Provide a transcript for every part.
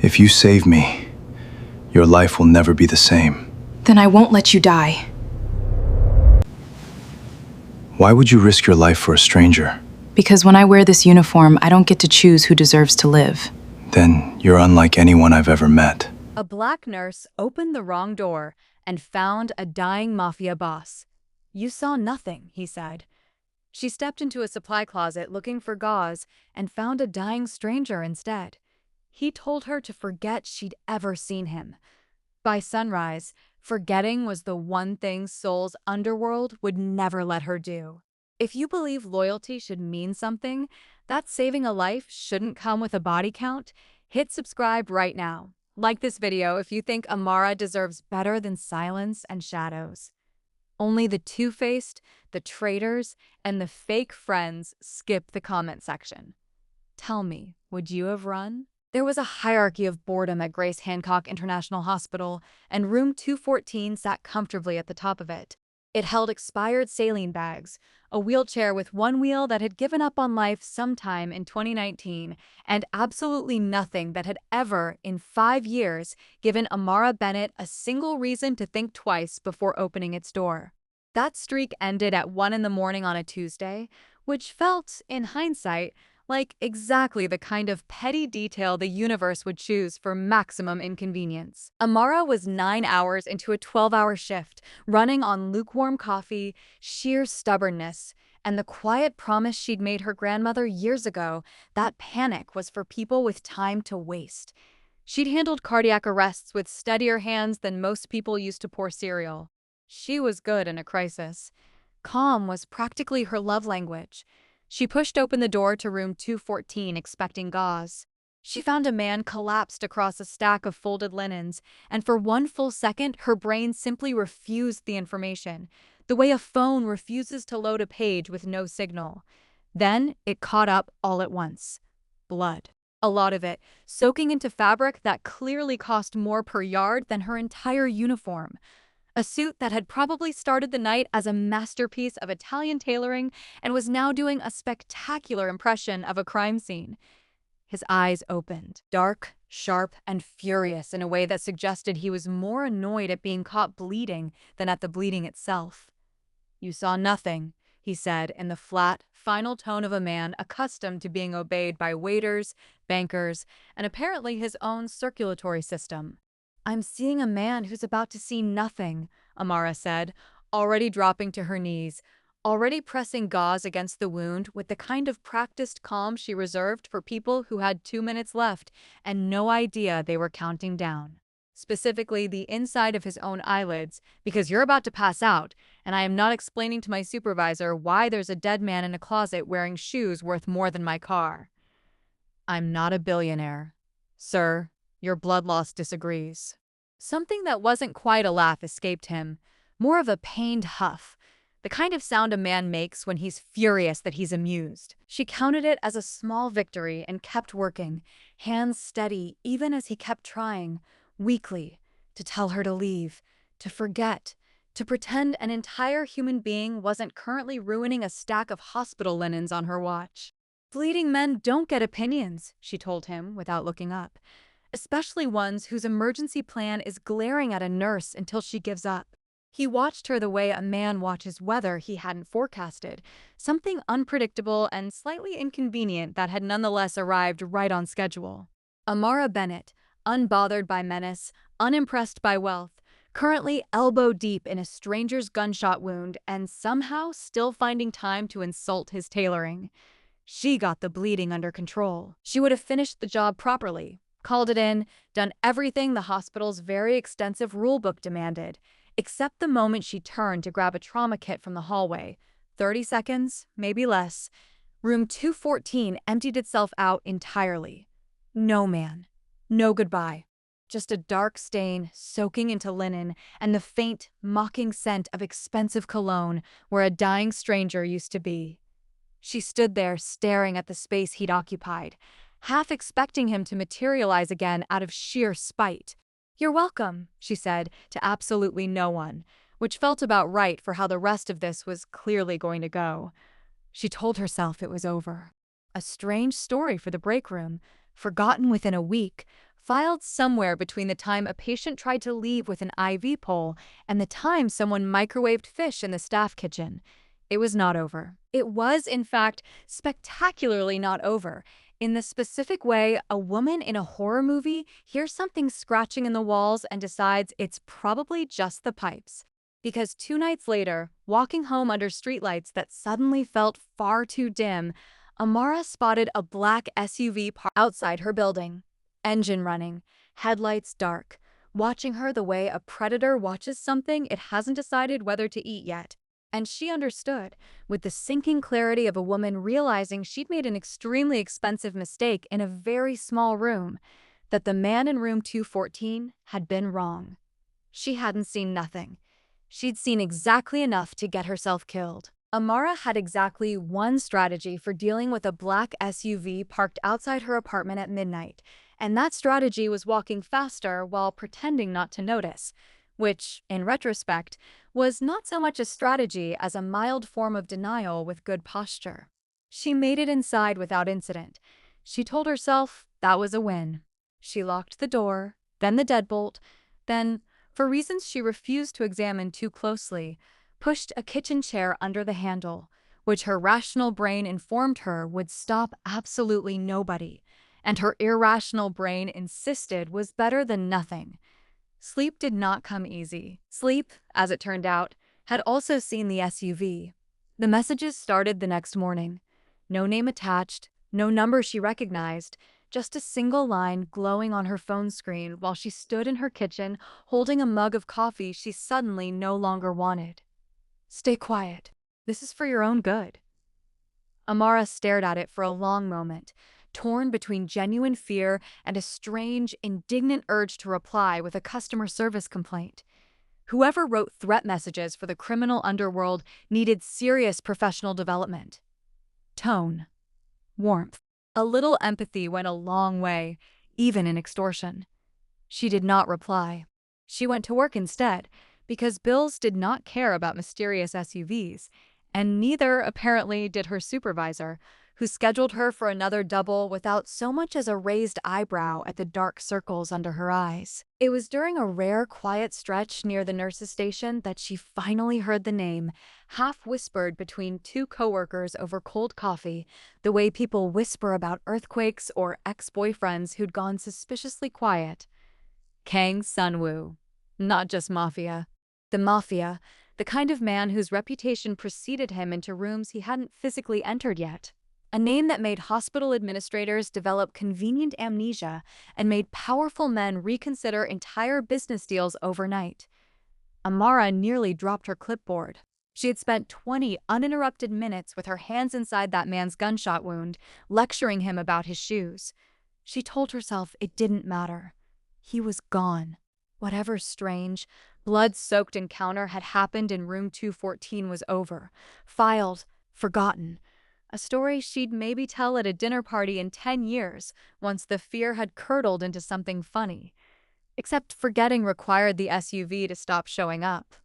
If you save me, your life will never be the same. Then I won't let you die. Why would you risk your life for a stranger? Because when I wear this uniform, I don't get to choose who deserves to live. Then you're unlike anyone I've ever met. A black nurse opened the wrong door and found a dying mafia boss. "You saw nothing," he said. She stepped into a supply closet looking for gauze and found a dying stranger instead. He told her to forget she'd ever seen him. By sunrise, forgetting was the one thing Seoul's underworld would never let her do. If you believe loyalty should mean something, that saving a life shouldn't come with a body count, hit subscribe right now. Like this video if you think Amara deserves better than silence and shadows. Only the two-faced, the traitors, and the fake friends skip the comment section. Tell me, would you have run? There was a hierarchy of boredom at Grace Hancock International Hospital, and room 214 sat comfortably at the top of it. It held expired saline bags, a wheelchair with one wheel that had given up on life sometime in 2019, and absolutely nothing that had ever, in 5 years, given Amara Bennett a single reason to think twice before opening its door. That streak ended at 1 in the morning on a Tuesday, which felt, in hindsight, like exactly the kind of petty detail the universe would choose for maximum inconvenience. Amara was 9 hours into a 12-hour shift, running on lukewarm coffee, sheer stubbornness, and the quiet promise she'd made her grandmother years ago that panic was for people with time to waste. She'd handled cardiac arrests with steadier hands than most people used to pour cereal. She was good in a crisis. Calm was practically her love language. She pushed open the door to room 214, expecting gauze. She found a man collapsed across a stack of folded linens, and for one full second, her brain simply refused the information, the way a phone refuses to load a page with no signal. Then it caught up all at once. Blood. A lot of it, soaking into fabric that clearly cost more per yard than her entire uniform. A suit that had probably started the night as a masterpiece of Italian tailoring and was now doing a spectacular impression of a crime scene. His eyes opened, dark, sharp, and furious in a way that suggested he was more annoyed at being caught bleeding than at the bleeding itself. "You saw nothing," he said in the flat, final tone of a man accustomed to being obeyed by waiters, bankers, and apparently his own circulatory system. "I'm seeing a man who's about to see nothing," Amara said, already dropping to her knees, already pressing gauze against the wound with the kind of practiced calm she reserved for people who had 2 minutes left and no idea they were counting down. Specifically the inside of his own eyelids, because you're about to pass out, and I am not explaining to my supervisor why there's a dead man in a closet wearing shoes worth more than my car. "I'm not a billionaire. Sir, your blood loss disagrees." Something that wasn't quite a laugh escaped him, more of a pained huff, the kind of sound a man makes when he's furious that he's amused. She counted it as a small victory and kept working, hands steady even as he kept trying, weakly, to tell her to leave, to forget, to pretend an entire human being wasn't currently ruining a stack of hospital linens on her watch. "Bleeding men don't get opinions," she told him without looking up. "Especially ones whose emergency plan is glaring at a nurse until she gives up." He watched her the way a man watches weather he hadn't forecasted, something unpredictable and slightly inconvenient that had nonetheless arrived right on schedule. Amara Bennett, unbothered by menace, unimpressed by wealth, currently elbow-deep in a stranger's gunshot wound and somehow still finding time to insult his tailoring. She got the bleeding under control. She would have finished the job properly, called it in, done everything the hospital's very extensive rulebook demanded, except the moment she turned to grab a trauma kit from the hallway. 30 seconds, maybe less. Room 214 emptied itself out entirely. No man. No goodbye. Just a dark stain soaking into linen and the faint, mocking scent of expensive cologne where a dying stranger used to be. She stood there staring at the space he'd occupied, half expecting him to materialize again out of sheer spite. "You're welcome," she said to absolutely no one, which felt about right for how the rest of this was clearly going to go. She told herself it was over. A strange story for the break room, forgotten within a week, filed somewhere between the time a patient tried to leave with an IV pole and the time someone microwaved fish in the staff kitchen. It was not over. It was, in fact, spectacularly not over. In the specific way a woman in a horror movie hears something scratching in the walls and decides it's probably just the pipes. Because 2 nights later, walking home under streetlights that suddenly felt far too dim, Amara spotted a black SUV parked outside her building. Engine running, headlights dark, watching her the way a predator watches something it hasn't decided whether to eat yet. And she understood, with the sinking clarity of a woman realizing she'd made an extremely expensive mistake in a very small room, that the man in room 214 had been wrong. She hadn't seen nothing. She'd seen exactly enough to get herself killed. Amara had exactly one strategy for dealing with a black SUV parked outside her apartment at midnight, and that strategy was walking faster while pretending not to notice, which, in retrospect, was not so much a strategy as a mild form of denial with good posture. She made it inside without incident. She told herself that was a win. She locked the door, then the deadbolt, then, for reasons she refused to examine too closely, pushed a kitchen chair under the handle, which her rational brain informed her would stop absolutely nobody, and her irrational brain insisted was better than nothing. Sleep did not come easy. Sleep, as it turned out, had also seen the SUV. The messages started the next morning. No name attached, no number she recognized, just a single line glowing on her phone screen while she stood in her kitchen holding a mug of coffee she suddenly no longer wanted. "Stay quiet. This is for your own good." Amara stared at it for a long moment, torn between genuine fear and a strange, indignant urge to reply with a customer service complaint. Whoever wrote threat messages for the criminal underworld needed serious professional development. Tone. Warmth. A little empathy went a long way, even in extortion. She did not reply. She went to work instead, because Bills did not care about mysterious SUVs, and neither, apparently, did her supervisor, who scheduled her for another double without so much as a raised eyebrow at the dark circles under her eyes. It was during a rare, quiet stretch near the nurse's station that she finally heard the name, half-whispered between two coworkers over cold coffee, the way people whisper about earthquakes or ex-boyfriends who'd gone suspiciously quiet. Kang Sun-woo. Not just Mafia. The Mafia, the kind of man whose reputation preceded him into rooms he hadn't physically entered yet. A name that made hospital administrators develop convenient amnesia and made powerful men reconsider entire business deals overnight. Amara nearly dropped her clipboard. She had spent 20 uninterrupted minutes with her hands inside that man's gunshot wound, lecturing him about his shoes. She told herself it didn't matter. He was gone. Whatever strange, blood-soaked encounter had happened in room 214 was over, filed, forgotten. A story she'd maybe tell at a dinner party in 10 years, once the fear had curdled into something funny. Except forgetting required the SUV to stop showing up.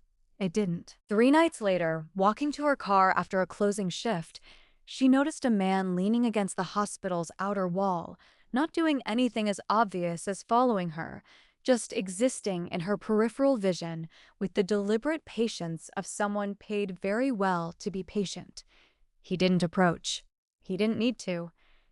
It didn't. 3 nights later, walking to her car after a closing shift, she noticed a man leaning against the hospital's outer wall, not doing anything as obvious as following her, just existing in her peripheral vision with the deliberate patience of someone paid very well to be patient. He didn't approach. He didn't need to.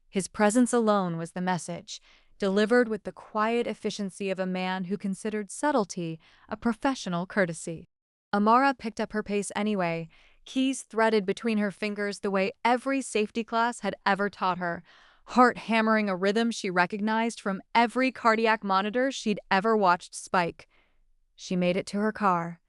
His presence alone was the message, delivered with the quiet efficiency of a man who considered subtlety a professional courtesy. Amara picked up her pace anyway, keys threaded between her fingers the way every safety class had ever taught her, heart hammering a rhythm she recognized from every cardiac monitor she'd ever watched spike. She made it to her car.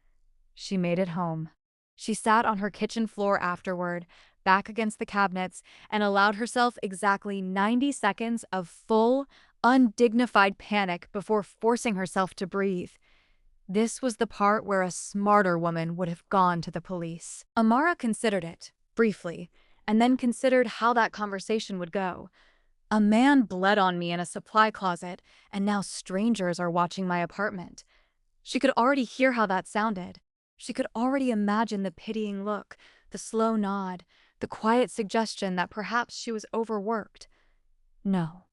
She made it home. She sat on her kitchen floor afterward, back against the cabinets, and allowed herself exactly 90 seconds of full, undignified panic before forcing herself to breathe. This was the part where a smarter woman would have gone to the police. Amara considered it, briefly, and then considered how that conversation would go. A man bled on me in a supply closet, and now strangers are watching my apartment. She could already hear how that sounded. She could already imagine the pitying look, the slow nod, the quiet suggestion that perhaps she was overworked. No,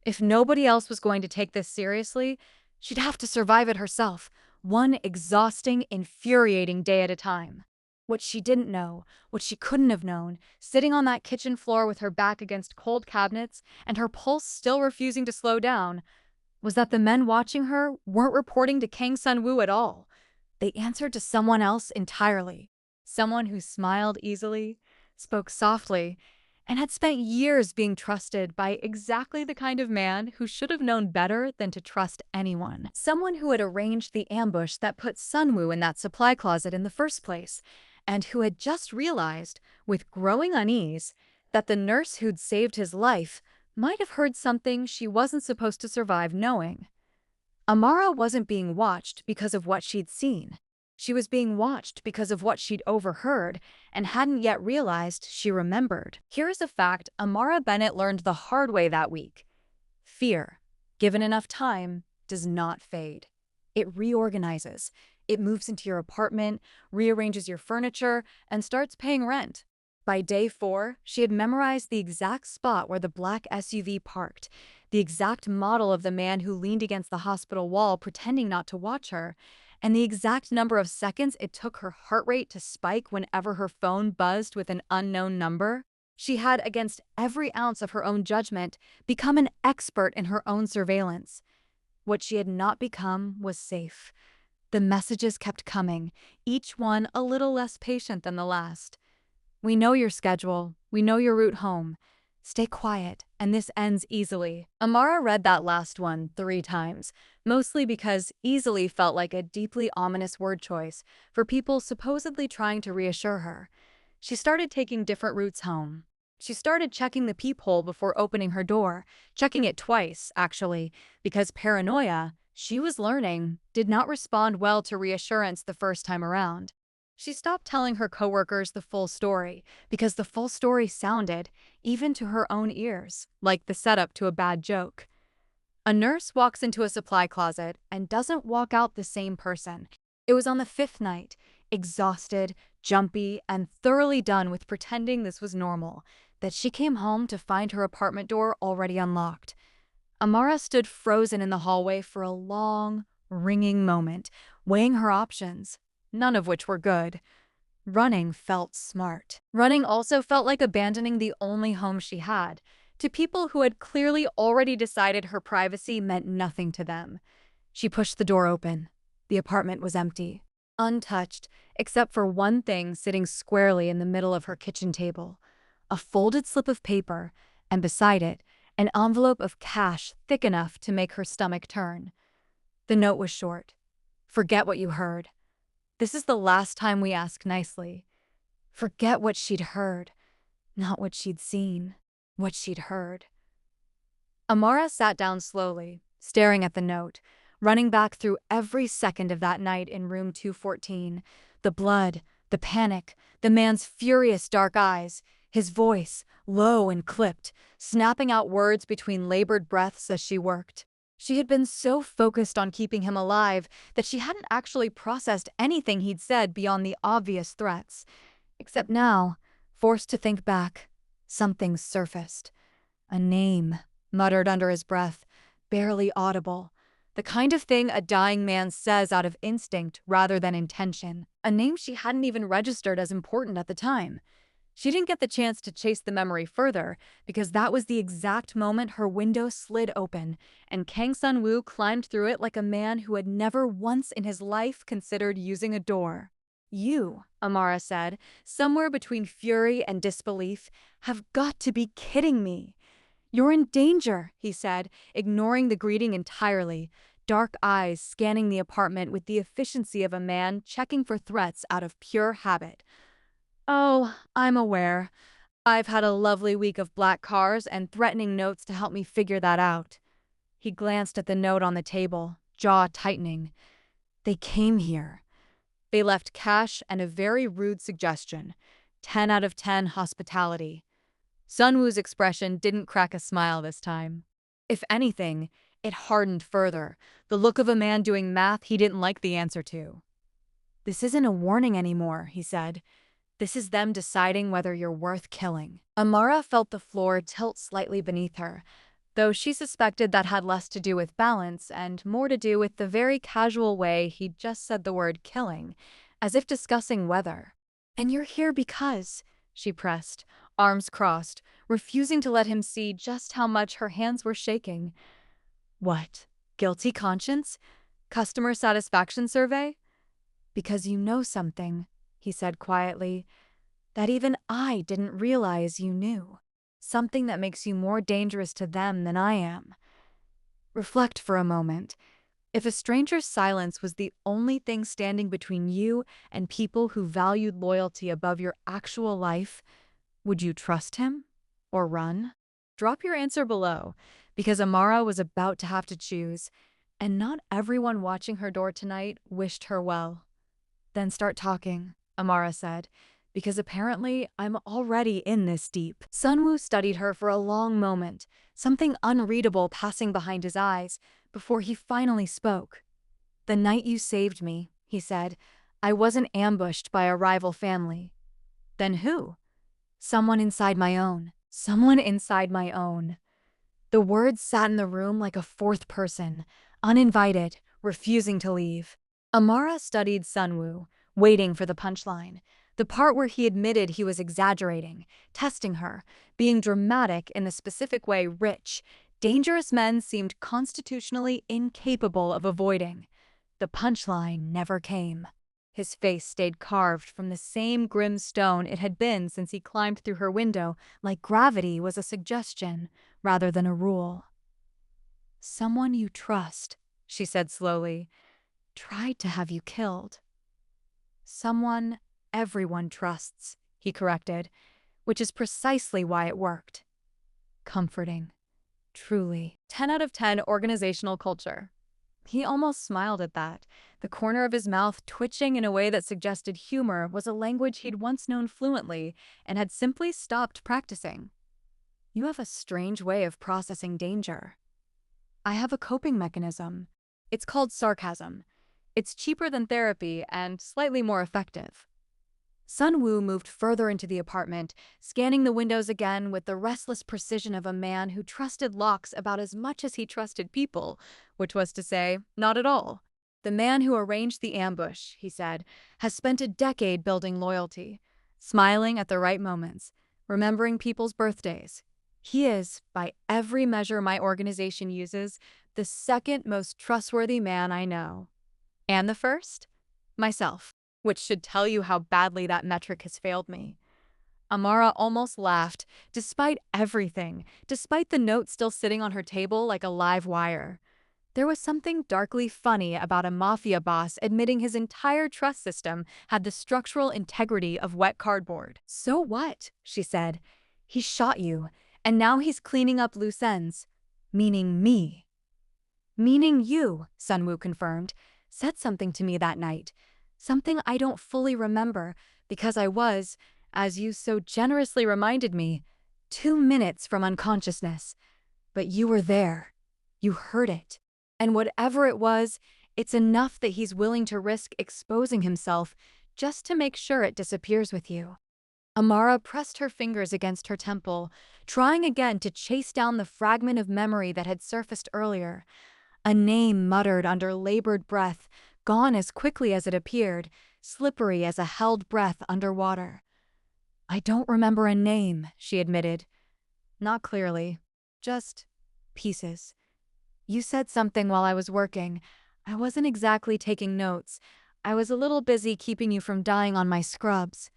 If nobody else was going to take this seriously, she'd have to survive it herself, one exhausting, infuriating day at a time. What she didn't know, what she couldn't have known, sitting on that kitchen floor with her back against cold cabinets and her pulse still refusing to slow down, was that the men watching her weren't reporting to Kang Sun-woo at all. They answered to someone else entirely. Someone who smiled easily, spoke softly, and had spent years being trusted by exactly the kind of man who should have known better than to trust anyone. Someone who had arranged the ambush that put Sun-woo in that supply closet in the first place, and who had just realized, with growing unease, that the nurse who'd saved his life might have heard something she wasn't supposed to survive knowing. Amara wasn't being watched because of what she'd seen. She was being watched because of what she'd overheard and hadn't yet realized she remembered. Here's a fact Amara Bennett learned the hard way that week. Fear, given enough time, does not fade. It reorganizes. It moves into your apartment, rearranges your furniture, and starts paying rent. By day 4, she had memorized the exact spot where the black SUV parked, the exact model of the man who leaned against the hospital wall pretending not to watch her, and the exact number of seconds it took her heart rate to spike whenever her phone buzzed with an unknown number. She had, against every ounce of her own judgment, become an expert in her own surveillance. What she had not become was safe. The messages kept coming, each one a little less patient than the last. We know your schedule. We know your route home. Stay quiet, and this ends easily. Amara read that last one 3 times, mostly because easily felt like a deeply ominous word choice for people supposedly trying to reassure her. She started taking different routes home. She started checking the peephole before opening her door, checking it twice, actually, because paranoia, she was learning, did not respond well to reassurance the first time around. She stopped telling her coworkers the full story because the full story sounded, even to her own ears, like the setup to a bad joke. A nurse walks into a supply closet and doesn't walk out the same person. It was on the 5th night, exhausted, jumpy, and thoroughly done with pretending this was normal, that she came home to find her apartment door already unlocked. Amara stood frozen in the hallway for a long, ringing moment, weighing her options, none of which were good. Running felt smart. Running also felt like abandoning the only home she had, to people who had clearly already decided her privacy meant nothing to them. She pushed the door open. The apartment was empty, untouched, except for one thing sitting squarely in the middle of her kitchen table, a folded slip of paper, and beside it, an envelope of cash thick enough to make her stomach turn. The note was short. Forget what you heard. This is the last time we ask nicely. Forget what she'd heard, not what she'd seen, what she'd heard. Amara sat down slowly, staring at the note, running back through every second of that night in room 214. The blood, the panic, the man's furious dark eyes, his voice, low and clipped, snapping out words between labored breaths as she worked. She had been so focused on keeping him alive that she hadn't actually processed anything he'd said beyond the obvious threats. Except now, forced to think back, something surfaced. A name, muttered under his breath, barely audible. The kind of thing a dying man says out of instinct rather than intention. A name she hadn't even registered as important at the time. She didn't get the chance to chase the memory further because that was the exact moment her window slid open and Kang Sun-woo climbed through it like a man who had never once in his life considered using a door. You, Amara said, somewhere between fury and disbelief, have got to be kidding me. You're in danger, he said, ignoring the greeting entirely, dark eyes scanning the apartment with the efficiency of a man checking for threats out of pure habit. Oh, I'm aware. I've had a lovely week of black cars and threatening notes to help me figure that out. He glanced at the note on the table, jaw tightening. They came here. They left cash and a very rude suggestion. 10 out of 10 hospitality. Sun-woo's expression didn't crack a smile this time. If anything, it hardened further, the look of a man doing math he didn't like the answer to. This isn't a warning anymore, he said. This is them deciding whether you're worth killing. Amara felt the floor tilt slightly beneath her, though she suspected that had less to do with balance and more to do with the very casual way he'd just said the word killing, as if discussing weather. "And you're here because," she pressed, arms crossed, refusing to let him see just how much her hands were shaking. "What? Guilty conscience? Customer satisfaction survey?" "Because you know something," he said quietly, "that even I didn't realize you knew. Something that makes you more dangerous to them than I am." Reflect for a moment. If a stranger's silence was the only thing standing between you and people who valued loyalty above your actual life, would you trust him or run? Drop your answer below, because Amara was about to have to choose, and not everyone watching her door tonight wished her well. "Then start talking," Amara said, "because apparently I'm already in this deep." Sunwoo studied her for a long moment, something unreadable passing behind his eyes, before he finally spoke. "The night you saved me," he said, "I wasn't ambushed by a rival family." "Then who?" "Someone inside my own. Someone inside my own." The words sat in the room like a fourth person, uninvited, refusing to leave. Amara studied Sunwoo, waiting for the punchline, the part where he admitted he was exaggerating, testing her, being dramatic in the specific way rich, dangerous men seemed constitutionally incapable of avoiding. The punchline never came. His face stayed carved from the same grim stone it had been since he climbed through her window, like gravity was a suggestion rather than a rule. "Someone you trust," she said slowly, "tried to have you killed." "Someone everyone trusts," he corrected, "which is precisely why it worked." Comforting. Truly. 10 out of 10 organizational culture. He almost smiled at that. The corner of his mouth twitching in a way that suggested humor was a language he'd once known fluently and had simply stopped practicing. "You have a strange way of processing danger." "I have a coping mechanism. It's called sarcasm. It's cheaper than therapy and slightly more effective." Sunwoo moved further into the apartment, scanning the windows again with the restless precision of a man who trusted locks about as much as he trusted people, which was to say, not at all. "The man who arranged the ambush," he said, "has spent a decade building loyalty, smiling at the right moments, remembering people's birthdays. He is, by every measure my organization uses, the second most trustworthy man I know." "And the first?" "Myself. Which should tell you how badly that metric has failed me." Amara almost laughed, despite everything, despite the note still sitting on her table like a live wire. There was something darkly funny about a mafia boss admitting his entire trust system had the structural integrity of wet cardboard. "So what?" she said. "He shot you, and now he's cleaning up loose ends. Meaning me." "Meaning you," Sunwoo confirmed, "said something to me that night. Something I don't fully remember, because I was, as you so generously reminded me, 2 minutes from unconsciousness. But you were there. You heard it. And whatever it was, it's enough that he's willing to risk exposing himself just to make sure it disappears with you." Amara pressed her fingers against her temple, trying again to chase down the fragment of memory that had surfaced earlier. A name muttered under labored breath, gone as quickly as it appeared, slippery as a held breath underwater. "I don't remember a name," she admitted. "Not clearly. Just pieces. You said something while I was working. I wasn't exactly taking notes. I was a little busy keeping you from dying on my scrubs."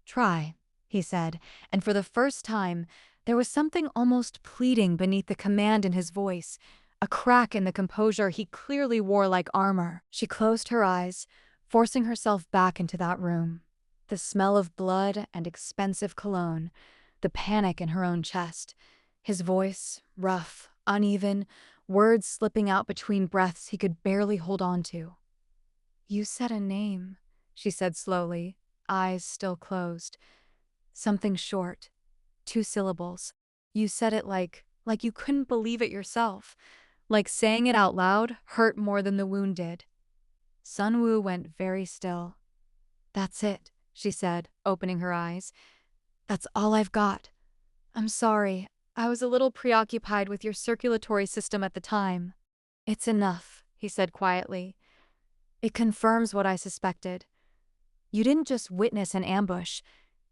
"Try," he said, and for the first time, there was something almost pleading beneath the command in his voice, a crack in the composure he clearly wore like armor. She closed her eyes, forcing herself back into that room. The smell of blood and expensive cologne, the panic in her own chest, his voice, rough, uneven, words slipping out between breaths he could barely hold on to. "You said a name," she said slowly, eyes still closed. "Something short, 2 syllables. You said it like you couldn't believe it yourself. Like saying it out loud hurt more than the wound did." Sunwoo went very still. "That's it," she said, opening her eyes. "That's all I've got. I'm sorry. I was a little preoccupied with your circulatory system at the time. It's enough, he said quietly. It confirms what I suspected. You didn't just witness an ambush.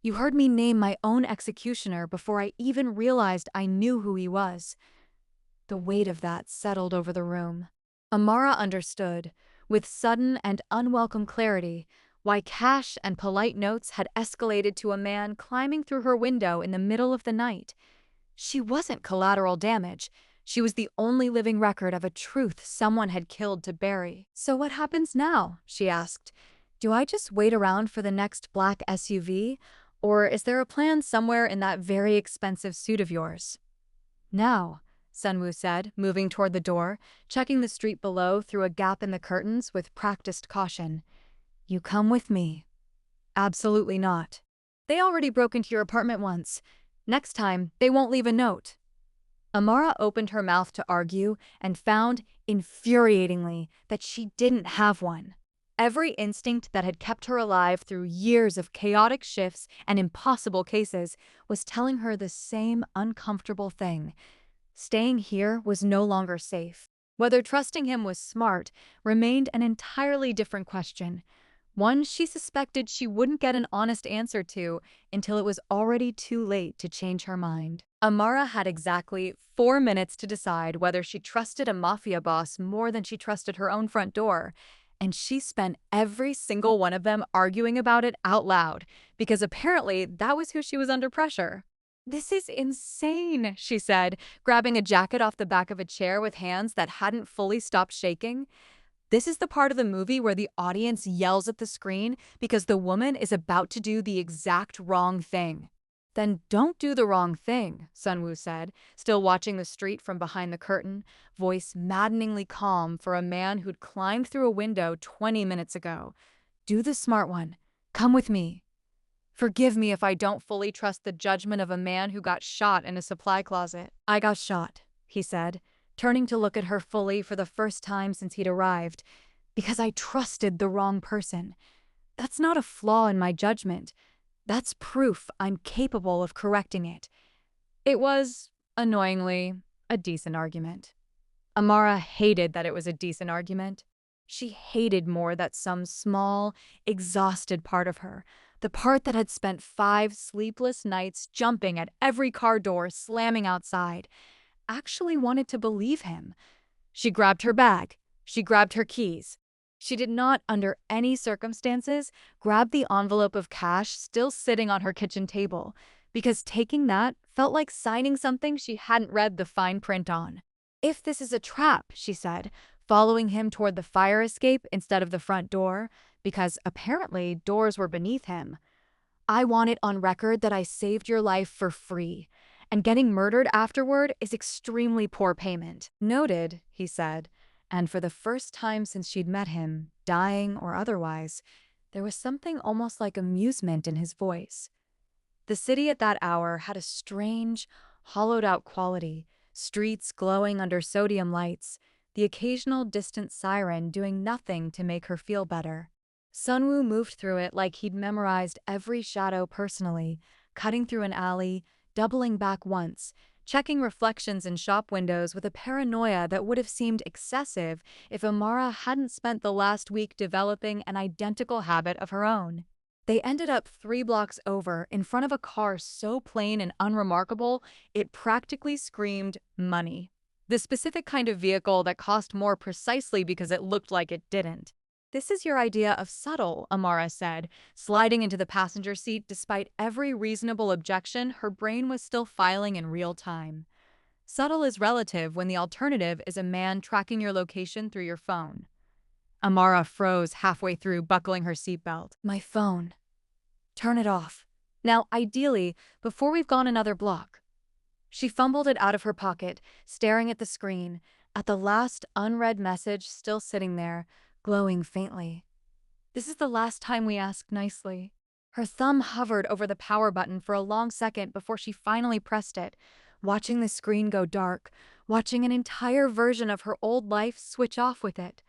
You heard me name my own executioner before I even realized I knew who he was. The weight of that settled over the room. Amara understood, with sudden and unwelcome clarity, why cash and polite notes had escalated to a man climbing through her window in the middle of the night. She wasn't collateral damage. She was the only living record of a truth someone had killed to bury. "So what happens now?" she asked. "Do I just wait around for the next black SUV? Or is there a plan somewhere in that very expensive suit of yours?" "Now," Sunwoo said, moving toward the door, checking the street below through a gap in the curtains with practiced caution. "You come with me." "Absolutely not. They already broke into your apartment once. Next time, they won't leave a note." Amara opened her mouth to argue and found, infuriatingly, that she didn't have one. Every instinct that had kept her alive through years of chaotic shifts and impossible cases was telling her the same uncomfortable thing. Staying here was no longer safe. Whether trusting him was smart remained an entirely different question. One she suspected she wouldn't get an honest answer to until it was already too late to change her mind. Amara had exactly 4 minutes to decide whether she trusted a mafia boss more than she trusted her own front door, and she spent every single one of them arguing about it out loud, because apparently that was who she was under pressure. "This is insane," she said, grabbing a jacket off the back of a chair with hands that hadn't fully stopped shaking. This is the part of the movie where the audience yells at the screen because the woman is about to do the exact wrong thing. "Then don't do the wrong thing," Sunwoo said, still watching the street from behind the curtain, voice maddeningly calm for a man who'd climbed through a window 20 minutes ago. "Do the smart one. Come with me." "Forgive me if I don't fully trust the judgment of a man who got shot in a supply closet." "I got shot," he said, turning to look at her fully for the first time since he'd arrived, "because I trusted the wrong person. That's not a flaw in my judgment. That's proof I'm capable of correcting it." It was, annoyingly, a decent argument. Amara hated that it was a decent argument. She hated more that some small, exhausted part of her, the part that had spent 5 sleepless nights jumping at every car door slamming outside, actually wanted to believe him. She grabbed her bag. She grabbed her keys. She did not, under any circumstances, grab the envelope of cash still sitting on her kitchen table, because taking that felt like signing something she hadn't read the fine print on. "If this is a trap," she said, following him toward the fire escape instead of the front door, because apparently doors were beneath him, "I want it on record that I saved your life for free, and getting murdered afterward is extremely poor payment." "Noted," he said, and for the first time since she'd met him, dying or otherwise, there was something almost like amusement in his voice. The city at that hour had a strange, hollowed-out quality, streets glowing under sodium lights, the occasional distant siren doing nothing to make her feel better. Sunwoo moved through it like he'd memorized every shadow personally, cutting through an alley, doubling back once, checking reflections in shop windows with a paranoia that would have seemed excessive if Amara hadn't spent the last week developing an identical habit of her own. They ended up 3 blocks over in front of a car so plain and unremarkable it practically screamed money. The specific kind of vehicle that cost more precisely because it looked like it didn't. "This is your idea of subtle," Amara said, sliding into the passenger seat despite every reasonable objection. Her brain was still filing in real time. "Subtle is relative when the alternative is a man tracking your location through your phone." Amara froze halfway through buckling her seatbelt. "My phone. Turn it off. Now, ideally, before we've gone another block." She fumbled it out of her pocket, staring at the screen, at the last unread message still sitting there, glowing faintly. "This is the last time we ask nicely." Her thumb hovered over the power button for a long second before she finally pressed it, watching the screen go dark, watching an entire version of her old life switch off with it.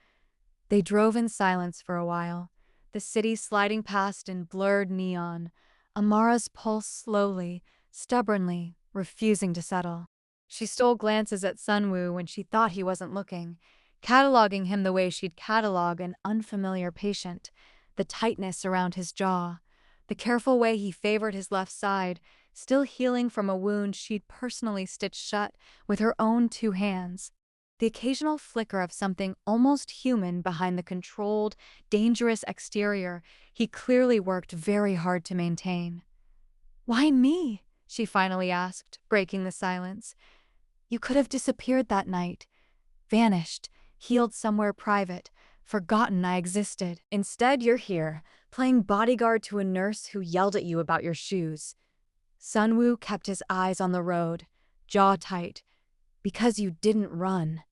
They drove in silence for a while, the city sliding past in blurred neon, Amara's pulse slowly, stubbornly, refusing to settle. She stole glances at Sunwoo when she thought he wasn't looking, cataloging him the way she'd catalog an unfamiliar patient, the tightness around his jaw, the careful way he favored his left side, still healing from a wound she'd personally stitched shut with her own 2 hands. The occasional flicker of something almost human behind the controlled, dangerous exterior he clearly worked very hard to maintain. "Why me?" she finally asked, breaking the silence. "You could have disappeared that night, vanished, healed somewhere private, forgotten I existed. Instead, you're here, playing bodyguard to a nurse who yelled at you about your shoes." Sunwoo kept his eyes on the road, jaw tight. "Because you didn't run."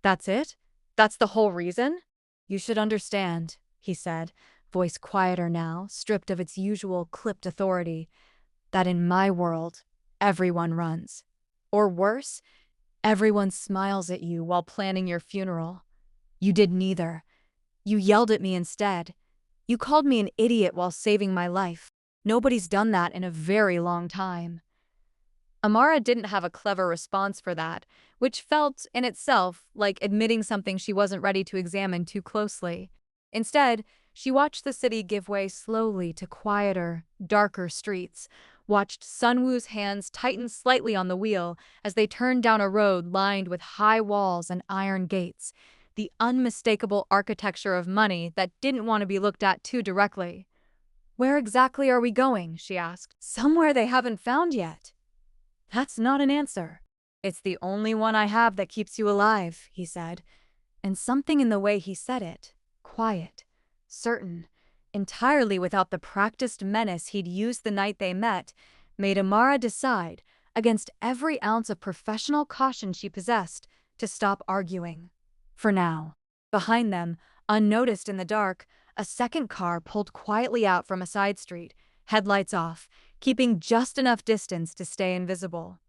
"That's it? That's the whole reason?" "You should understand," he said, voice quieter now, stripped of its usual clipped authority, "that in my world, everyone runs. Or worse, everyone smiles at you while planning your funeral. You did neither. You yelled at me instead. You called me an idiot while saving my life. Nobody's done that in a very long time." Amara didn't have a clever response for that, which felt, in itself, like admitting something she wasn't ready to examine too closely. Instead, she watched the city give way slowly to quieter, darker streets, watched Sunwoo's hands tighten slightly on the wheel as they turned down a road lined with high walls and iron gates, the unmistakable architecture of money that didn't want to be looked at too directly. "Where exactly are we going?" she asked. "Somewhere they haven't found yet." "That's not an answer." "It's the only one I have that keeps you alive," he said, and something in the way he said it, quiet, certain, entirely without the practiced menace he'd used the night they met, made Amara decide, against every ounce of professional caution she possessed, to stop arguing. For now. Behind them, unnoticed in the dark, a second car pulled quietly out from a side street, headlights off, keeping just enough distance to stay invisible.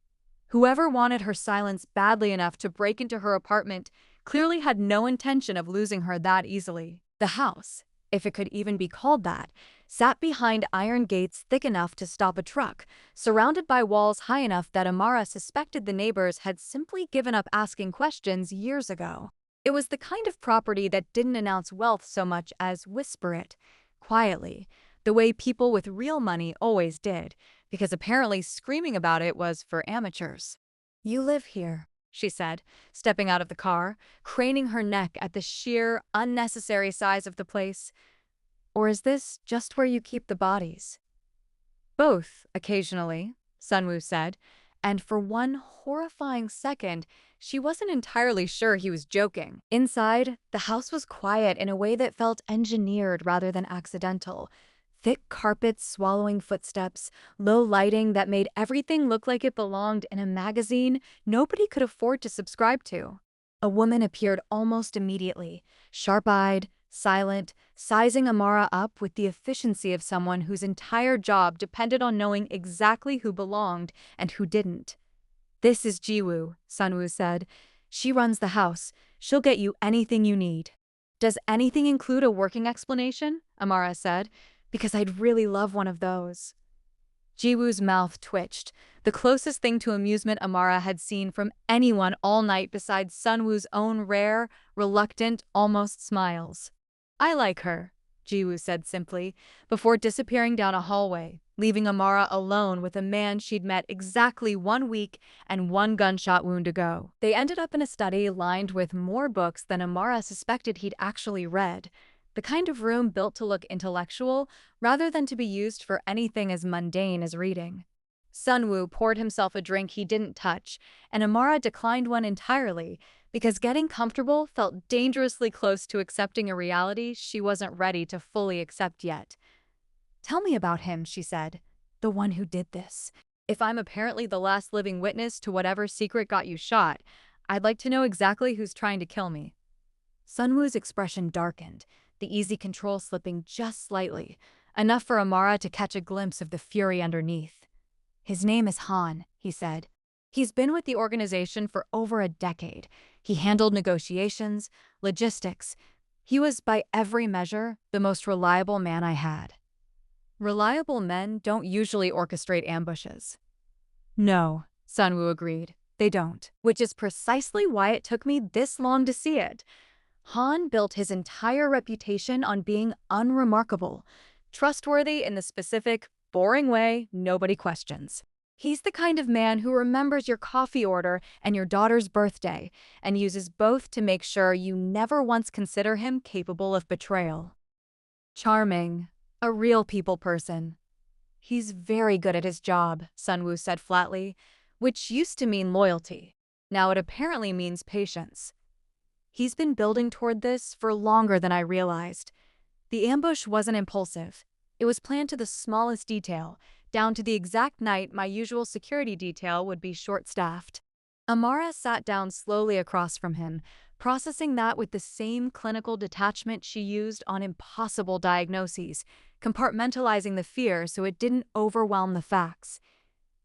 Whoever wanted her silence badly enough to break into her apartment clearly had no intention of losing her that easily. The house, if it could even be called that, sat behind iron gates thick enough to stop a truck, surrounded by walls high enough that Amara suspected the neighbors had simply given up asking questions years ago. It was the kind of property that didn't announce wealth so much as whisper it, quietly, the way people with real money always did, because apparently screaming about it was for amateurs. "You live here," she said, stepping out of the car, craning her neck at the sheer, unnecessary size of the place. "Or is this just where you keep the bodies?" "Both, occasionally," Sunwoo said, and for one horrifying second, she wasn't entirely sure he was joking. Inside, the house was quiet in a way that felt engineered rather than accidental. Thick carpets swallowing footsteps, low lighting that made everything look like it belonged in a magazine nobody could afford to subscribe to. A woman appeared almost immediately, sharp-eyed, silent, sizing Amara up with the efficiency of someone whose entire job depended on knowing exactly who belonged and who didn't. "This is Jiwoo," Sunwoo said. "She runs the house. She'll get you anything you need." "Does anything include a working explanation?" Amara said. "Because I'd really love one of those." Jiwoo's mouth twitched, the closest thing to amusement Amara had seen from anyone all night besides Sunwoo's own rare, reluctant, almost smiles. "I like her," Jiwoo said simply, before disappearing down a hallway, leaving Amara alone with a man she'd met exactly 1 week and 1 gunshot wound ago. They ended up in a study lined with more books than Amara suspected he'd actually read, the kind of room built to look intellectual rather than to be used for anything as mundane as reading. Sunwoo poured himself a drink he didn't touch, and Amara declined one entirely because getting comfortable felt dangerously close to accepting a reality she wasn't ready to fully accept yet. "Tell me about him," she said. "The one who did this. If I'm apparently the last living witness to whatever secret got you shot, I'd like to know exactly who's trying to kill me." Sunwoo's expression darkened, the easy control slipping just slightly, enough for Amara to catch a glimpse of the fury underneath. "His name is Han," he said. "He's been with the organization for over a decade. He handled negotiations, logistics. He was, by every measure, the most reliable man I had." "Reliable men don't usually orchestrate ambushes." No, Sunwoo agreed. They don't. Which is precisely why it took me this long to see it. Han built his entire reputation on being unremarkable, trustworthy in the specific, boring way nobody questions. He's the kind of man who remembers your coffee order and your daughter's birthday, and uses both to make sure you never once consider him capable of betrayal. Charming. A real people person. He's very good at his job, Sunwoo said flatly, which used to mean loyalty. Now it apparently means patience. He's been building toward this for longer than I realized. The ambush wasn't impulsive. It was planned to the smallest detail, down to the exact night my usual security detail would be short-staffed. Amara sat down slowly across from him, processing that with the same clinical detachment she used on impossible diagnoses, compartmentalizing the fear so it didn't overwhelm the facts.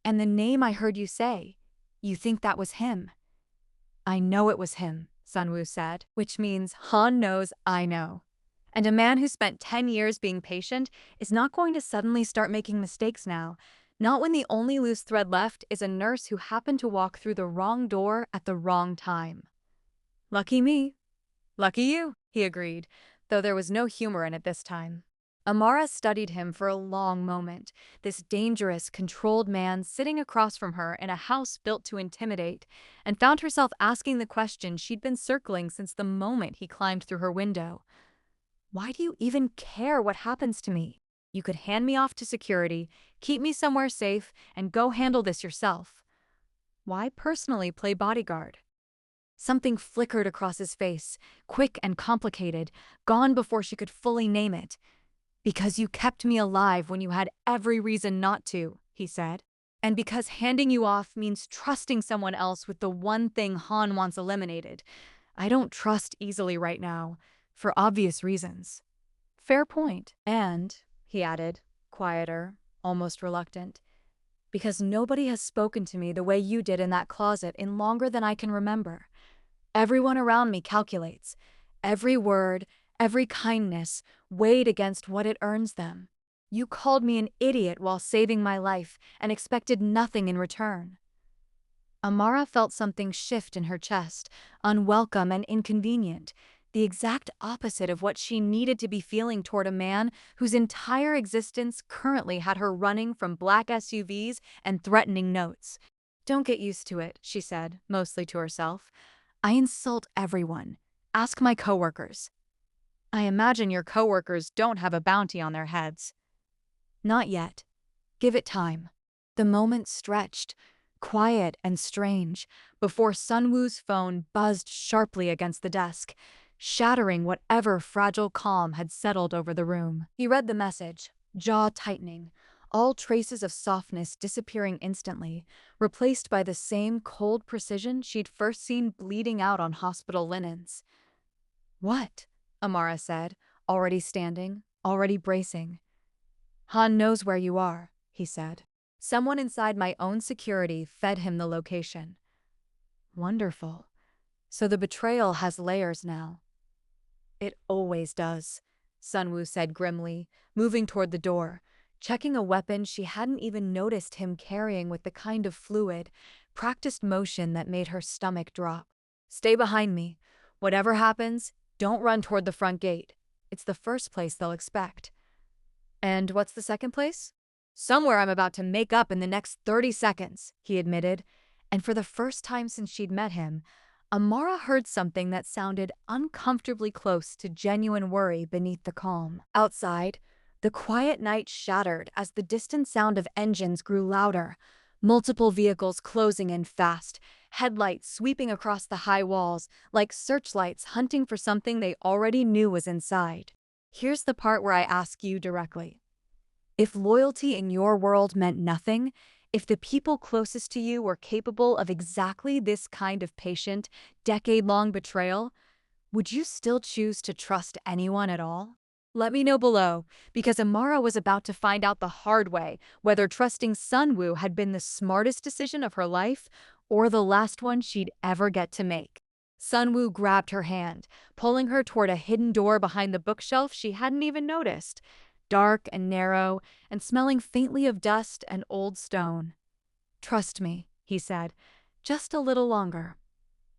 And the name I heard you say, you think that was him? I know it was him, Sunwoo said, which means Han knows I know. And a man who spent 10 years being patient is not going to suddenly start making mistakes now, not when the only loose thread left is a nurse who happened to walk through the wrong door at the wrong time. Lucky me. Lucky you, he agreed, though there was no humor in it this time. Amara studied him for a long moment, this dangerous, controlled man sitting across from her in a house built to intimidate, and found herself asking the question she'd been circling since the moment he climbed through her window. Why do you even care what happens to me? You could hand me off to security, keep me somewhere safe, and go handle this yourself. Why personally play bodyguard? Something flickered across his face, quick and complicated, gone before she could fully name it. Because you kept me alive when you had every reason not to, he said. And because handing you off means trusting someone else with the one thing Han wants eliminated. I don't trust easily right now, for obvious reasons. Fair point. And, he added, quieter, almost reluctant, because nobody has spoken to me the way you did in that closet in longer than I can remember. Everyone around me calculates. Every word, every kindness, weighed against what it earns them. You called me an idiot while saving my life and expected nothing in return. Amara felt something shift in her chest, unwelcome and inconvenient, the exact opposite of what she needed to be feeling toward a man whose entire existence currently had her running from black SUVs and threatening notes. Don't get used to it, she said, mostly to herself. I insult everyone. Ask my coworkers. I imagine your coworkers don't have a bounty on their heads. Not yet. Give it time. The moment stretched, quiet and strange, before Sunwoo's phone buzzed sharply against the desk, shattering whatever fragile calm had settled over the room. He read the message, jaw tightening, all traces of softness disappearing instantly, replaced by the same cold precision she'd first seen bleeding out on hospital linens. What? Amara said, already standing, already bracing. Han knows where you are, he said. Someone inside my own security fed him the location. Wonderful. So the betrayal has layers now. It always does, Sunwoo said grimly, moving toward the door, checking a weapon she hadn't even noticed him carrying with the kind of fluid, practiced motion that made her stomach drop. Stay behind me. Whatever happens, don't run toward the front gate. It's the first place they'll expect. And what's the second place? Somewhere I'm about to make up in the next 30 seconds, he admitted, and for the first time since she'd met him, Amara heard something that sounded uncomfortably close to genuine worry beneath the calm. Outside, the quiet night shattered as the distant sound of engines grew louder, multiple vehicles closing in fast, headlights sweeping across the high walls like searchlights hunting for something they already knew was inside. Here's the part where I ask you directly. If loyalty in your world meant nothing, if the people closest to you were capable of exactly this kind of patient, decade-long betrayal, would you still choose to trust anyone at all? Let me know below, because Amara was about to find out the hard way whether trusting Sunwoo had been the smartest decision of her life or the last one she'd ever get to make. Sunwoo grabbed her hand, pulling her toward a hidden door behind the bookshelf she hadn't even noticed, dark and narrow and smelling faintly of dust and old stone. Trust me, he said. Just a little longer.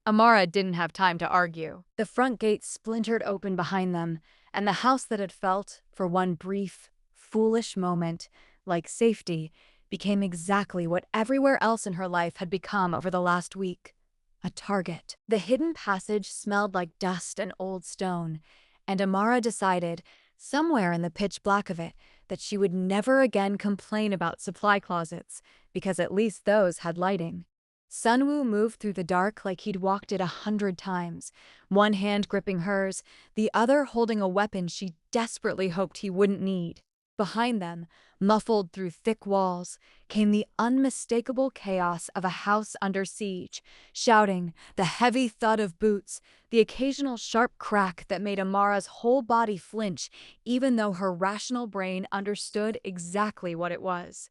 Amara didn't have time to argue. The front gate splintered open behind them, and the house that had felt, for one brief, foolish moment, like safety, became exactly what everywhere else in her life had become over the last week: a target. The hidden passage smelled like dust and old stone, and Amara decided, somewhere in the pitch black of it, that she would never again complain about supply closets, because at least those had lighting. Sunwoo moved through the dark like he'd walked it 100 times, one hand gripping hers, the other holding a weapon she desperately hoped he wouldn't need. Behind them, muffled through thick walls, came the unmistakable chaos of a house under siege, shouting, the heavy thud of boots, the occasional sharp crack that made Amara's whole body flinch, even though her rational brain understood exactly what it was.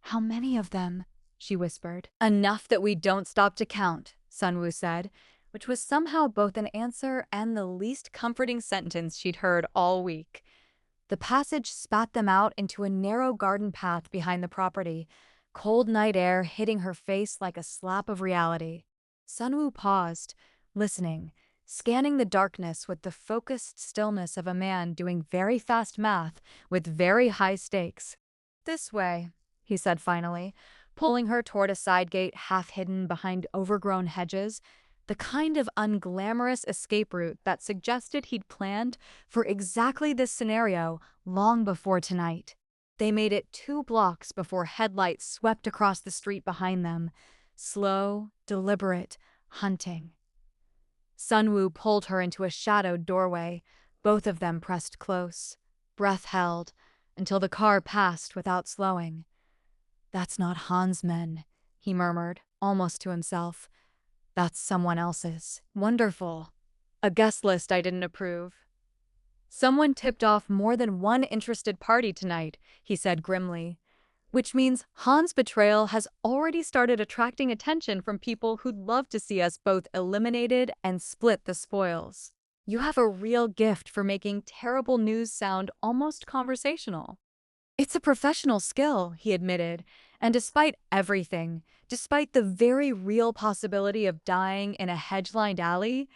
"How many of them?" she whispered. "Enough that we don't stop to count," Sunwoo said, which was somehow both an answer and the least comforting sentence she'd heard all week. The passage spat them out into a narrow garden path behind the property, cold night air hitting her face like a slap of reality. Sunwoo paused, listening, scanning the darkness with the focused stillness of a man doing very fast math with very high stakes. "This way," he said finally, pulling her toward a side gate half hidden behind overgrown hedges, the kind of unglamorous escape route that suggested he'd planned for exactly this scenario long before tonight. They made it 2 blocks before headlights swept across the street behind them, slow, deliberate, hunting. Sunwoo pulled her into a shadowed doorway, both of them pressed close, breath held, until the car passed without slowing. "That's not Han's men," he murmured, almost to himself. "That's someone else's." "Wonderful. A guest list I didn't approve." "Someone tipped off more than one interested party tonight," he said grimly. "Which means Han's betrayal has already started attracting attention from people who'd love to see us both eliminated and split the spoils. You have a real gift for making terrible news sound almost conversational." "It's a professional skill," he admitted, and despite everything, despite the very real possibility of dying in a hedge-lined alley,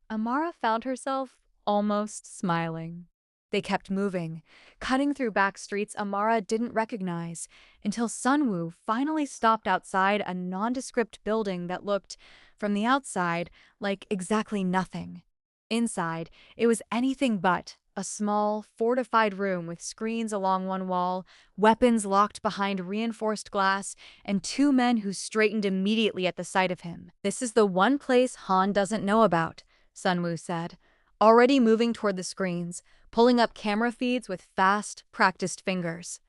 Amara found herself almost smiling. They kept moving, cutting through back streets Amara didn't recognize, until Sunwoo finally stopped outside a nondescript building that looked, from the outside, like exactly nothing. Inside, it was anything but a small, fortified room with screens along one wall, weapons locked behind reinforced glass, and 2 men who straightened immediately at the sight of him. "This is the one place Han doesn't know about," Sunwoo said, already moving toward the screens, pulling up camera feeds with fast, practiced fingers.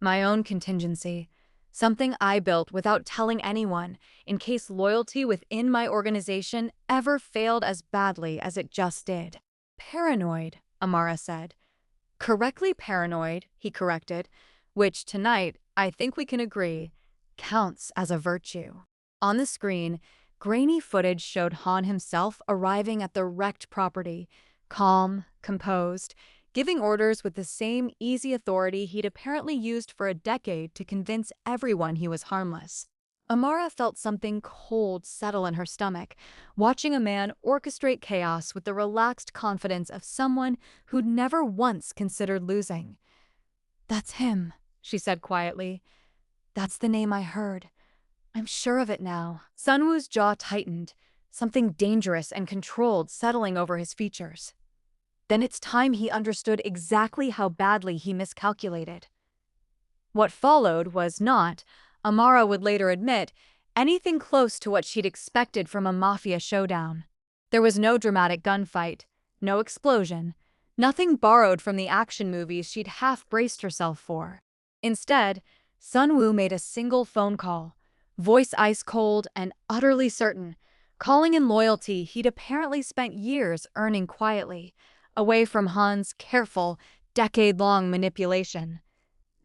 "My own contingency. Something I built without telling anyone, in case loyalty within my organization ever failed as badly as it just did." "Paranoid," Amara said. "Correctly paranoid," he corrected, which tonight, I think we can agree, counts as a virtue. On the screen, grainy footage showed Han himself arriving at the wrecked property, calm, composed, giving orders with the same easy authority he'd apparently used for a decade to convince everyone he was harmless. Amara felt something cold settle in her stomach, watching a man orchestrate chaos with the relaxed confidence of someone who'd never once considered losing. "That's him," she said quietly. "That's the name I heard. I'm sure of it now." Sunwoo's jaw tightened, something dangerous and controlled settling over his features. Then it's time he understood exactly how badly he miscalculated. What followed was not, Amara would later admit, anything close to what she'd expected from a Mafia showdown. There was no dramatic gunfight, no explosion, nothing borrowed from the action movies she'd half-braced herself for. Instead, Sunwoo made a single phone call, voice ice-cold and utterly certain, calling in loyalty he'd apparently spent years earning quietly, away from Han's careful, decade-long manipulation.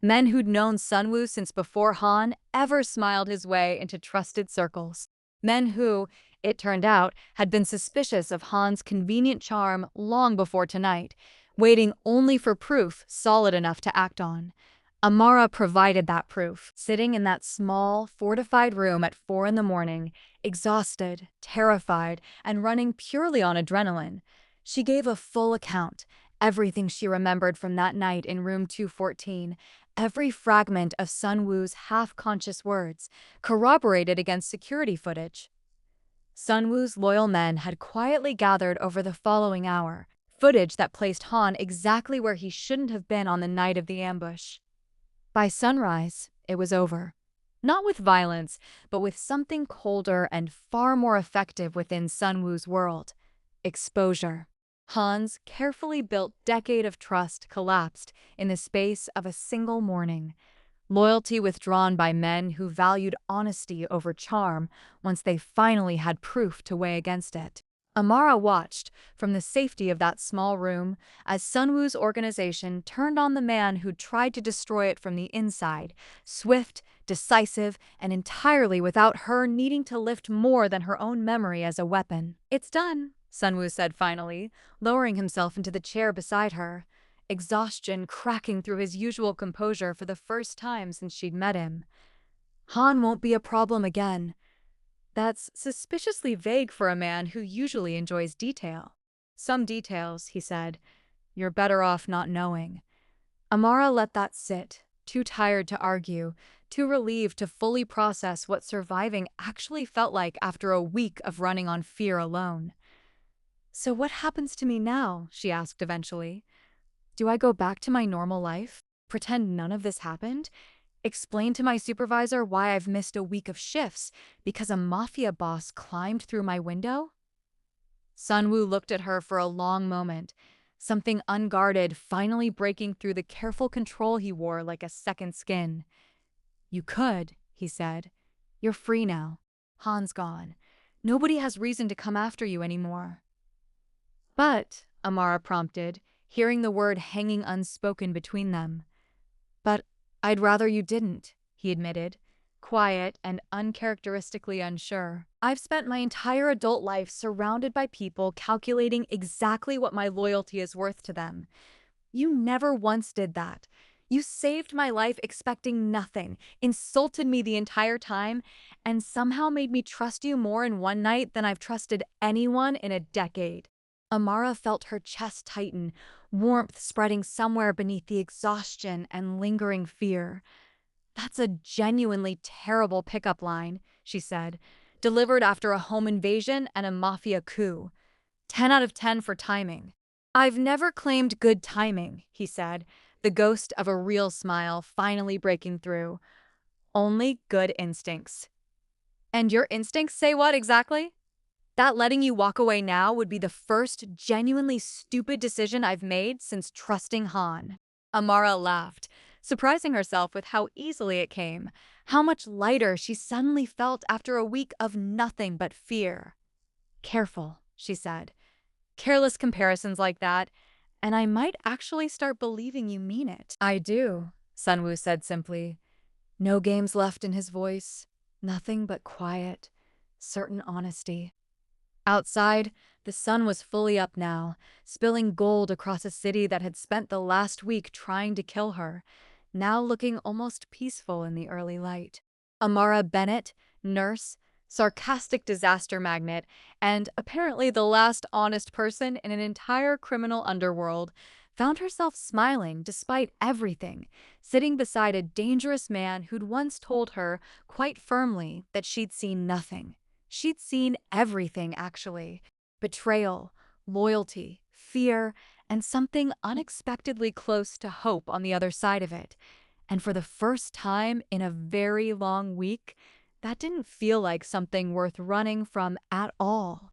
Men who'd known Sunwoo since before Han ever smiled his way into trusted circles. Men who, it turned out, had been suspicious of Han's convenient charm long before tonight, waiting only for proof solid enough to act on. Amara provided that proof, sitting in that small, fortified room at 4 in the morning, exhausted, terrified, and running purely on adrenaline. She gave a full account, everything she remembered from that night in room 214, every fragment of Sun Woo's half-conscious words, corroborated against security footage. Sun Woo's loyal men had quietly gathered over the following hour, footage that placed Han exactly where he shouldn't have been on the night of the ambush. By sunrise, it was over. Not with violence, but with something colder and far more effective within Sun Woo's world: exposure. Han's carefully built decade of trust collapsed in the space of a single morning. Loyalty withdrawn by men who valued honesty over charm once they finally had proof to weigh against it. Amara watched from the safety of that small room as Sun Woo's organization turned on the man who'd tried to destroy it from the inside, swift, decisive, and entirely without her needing to lift more than her own memory as a weapon. "It's done," Sun Woo said finally, lowering himself into the chair beside her, exhaustion cracking through his usual composure for the first time since she'd met him. "Han won't be a problem again." That's suspiciously vague for a man who usually enjoys detail. "Some details," he said, "you're better off not knowing." Amara let that sit, too tired to argue, too relieved to fully process what surviving actually felt like after a week of running on fear alone. "So what happens to me now?" she asked eventually. "Do I go back to my normal life? Pretend none of this happened? Explain to my supervisor why I've missed a week of shifts because a mafia boss climbed through my window?" Sun Woo looked at her for a long moment, something unguarded finally breaking through the careful control he wore like a second skin. "You could," he said. "You're free now. Han's gone. Nobody has reason to come after you anymore." "But," Amara prompted, hearing the word hanging unspoken between them. "But I'd rather you didn't," he admitted, quiet and uncharacteristically unsure. "I've spent my entire adult life surrounded by people calculating exactly what my loyalty is worth to them. You never once did that. You saved my life expecting nothing, insulted me the entire time, and somehow made me trust you more in one night than I've trusted anyone in a decade." Amara felt her chest tighten, warmth spreading somewhere beneath the exhaustion and lingering fear. "That's a genuinely terrible pickup line," she said, "delivered after a home invasion and a mafia coup. 10 out of 10 for timing." "I've never claimed good timing," he said, the ghost of a real smile finally breaking through. "Only good instincts." "And your instincts say what exactly?" "That letting you walk away now would be the first genuinely stupid decision I've made since trusting Han." Amara laughed, surprising herself with how easily it came, how much lighter she suddenly felt after a week of nothing but fear. "Careful," she said. "Careless comparisons like that, and I might actually start believing you mean it." "I do," Sun Woo said simply. No games left in his voice, nothing but quiet, certain honesty. Outside, the sun was fully up now, spilling gold across a city that had spent the last week trying to kill her, now looking almost peaceful in the early light. Amara Bennett, nurse, sarcastic disaster magnet, and apparently the last honest person in an entire criminal underworld, found herself smiling despite everything, sitting beside a dangerous man who'd once told her, quite firmly, that she'd seen nothing. She'd seen everything, actually. Betrayal, loyalty, fear, and something unexpectedly close to hope on the other side of it. And for the first time in a very long week, that didn't feel like something worth running from at all.